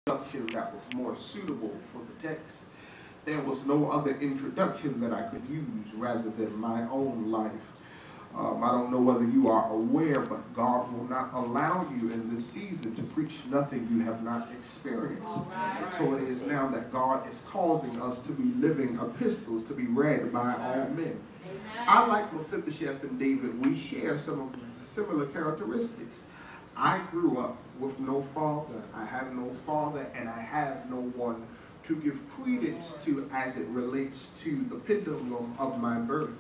introduction that was more suitable for the text. There was no other introduction that I could use rather than my own life. I don't know whether you are aware, but God will not allow you in this season to preach nothing you have not experienced. So it is now that God is causing us to be living epistles to be read by all men. I, like Mephibosheth and David, we share some of the similar characteristics. I grew up with no father. I have no father, and I have no one to give credence to as it relates to the pendulum of my birth.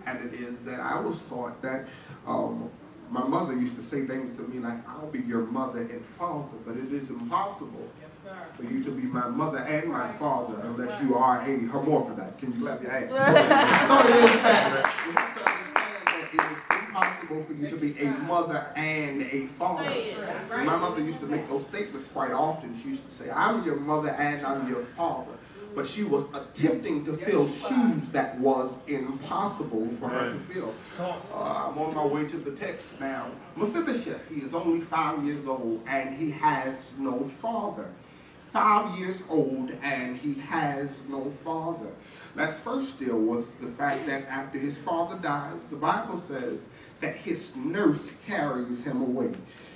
And it is that I was taught that my mother used to say things to me like, I'll be your mother and father, but it is impossible for you to be my mother and my father unless you are a hermaphrodite. Can you clap your hands? So it is that you have to understand that it is impossible for you to be a mother and a father. My mother used to make those statements quite often. She used to say, I'm your mother and I'm your father. But she was attempting to fill shoes that was impossible for her to fill. I'm on my way to the text now. Mephibosheth, he is only 5 years old and he has no father. 5 years old and he has no father. Let's first deal with the fact that after his father dies, the Bible says that his nurse carries him away.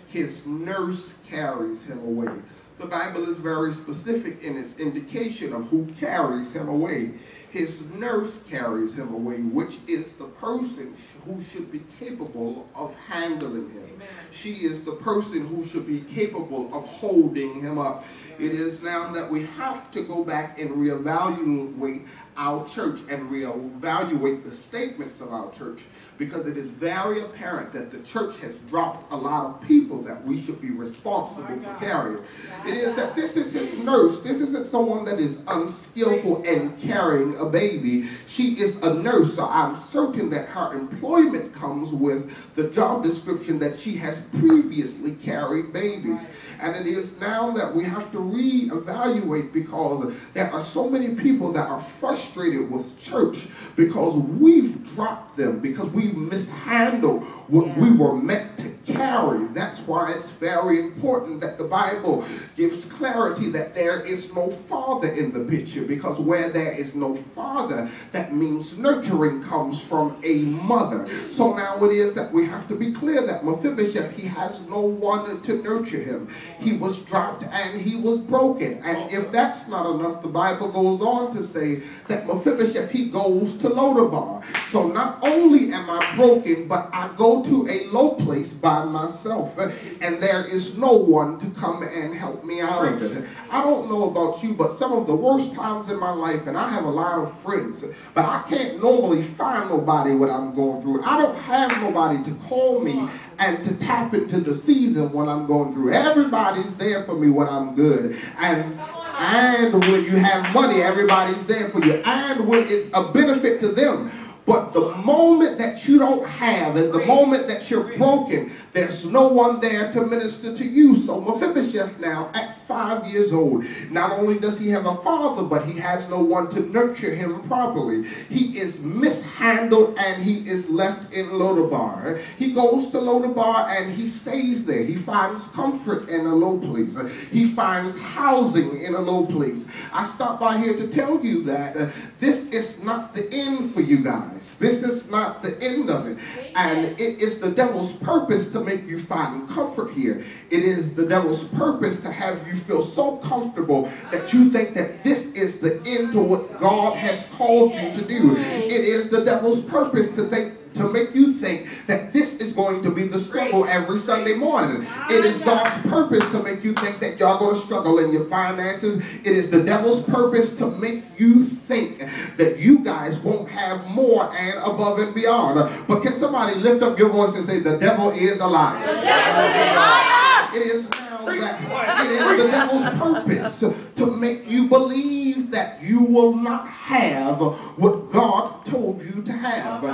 His nurse carries him away. The Bible is very specific in its indication of who carries him away. His nurse carries him away, which is the person who should be capable of handling him. Amen. She is the person who should be capable of holding him up. It is now that we have to go back and reevaluate our church and reevaluate the statements of our church, because it is very apparent that the church has dropped a lot of people that we should be responsible for carrying. It is that this is his nurse. This isn't someone that is unskillful in carrying a baby. She is a nurse, so I'm certain that her employment comes with the job description that she has previously carried babies. And it is now that we have to reevaluate, because there are so many people that are frustrated with church because we've dropped them, because we mishandled what we were meant to carry. That's why it's very important that the Bible gives clarity that there is no father in the picture, because where there is no father, that means nurturing comes from a mother. So now it is that we have to be clear that Mephibosheth, he has no one to nurture him. He was dropped and he was broken. And if that's not enough, the Bible goes on to say that Mephibosheth, he goes to Lodabar. So not only am I broken, but I go to a low place by myself, and there is no one to come and help me out of it. I don't know about you, but some of the worst times in my life, and I have a lot of friends, but I can't normally find nobody when I'm going through. I don't have nobody to call me and to tap into the season when I'm going through. Everybody's there for me when I'm good. And when you have money, everybody's there for you. And when it's a benefit to them. But the moment that you don't have, and the moment that you're broken, there's no one there to minister to you. So Mephibosheth now, at 5 years old, not only does he have a father, but he has no one to nurture him properly. He is mishandled and he is left in Lodabar. He goes to Lodabar and he stays there. He finds comfort in a low place. He finds housing in a low place. I stopped by here to tell you that this is not the end for you guys. This is not the end of it. And it is the devil's purpose to make you find comfort here. It is the devil's purpose to have you feel so comfortable that you think that this is the end to what God has called you to do. It is the devil's purpose to make you think that this is going to be the struggle every Sunday morning. It is God's purpose to make you think that y'all going to struggle in your finances. It is the devil's purpose to make you think that you guys won't have more and above and beyond. But can somebody lift up your voice and say, the devil is a liar? The devil is a liar! It is now that it is the devil's purpose to make you believe that you will not have what God told you to have.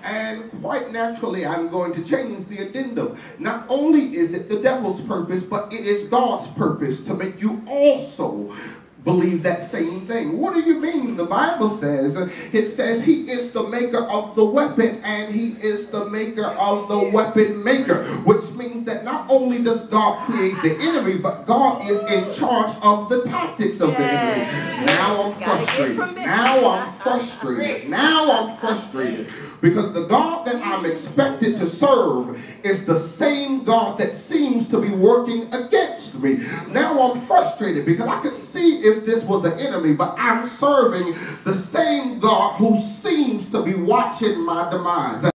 And quite naturally, I'm going to change the addendum. Not only is it the devil's purpose, but it is God's purpose to make you also believe that same thing. What do you mean? The Bible says, it says he is the maker of the weapon and he is the maker of the weapon maker, which means that not only does God create the enemy, but God is in charge of the tactics of the enemy. Now I'm frustrated. Now I'm frustrated. Now I'm frustrated. Because the God that I'm expected to serve is the same God that seems to be working against me. Now I'm frustrated because I could see if this was an enemy, but I'm serving the same God who seems to be watching my demise.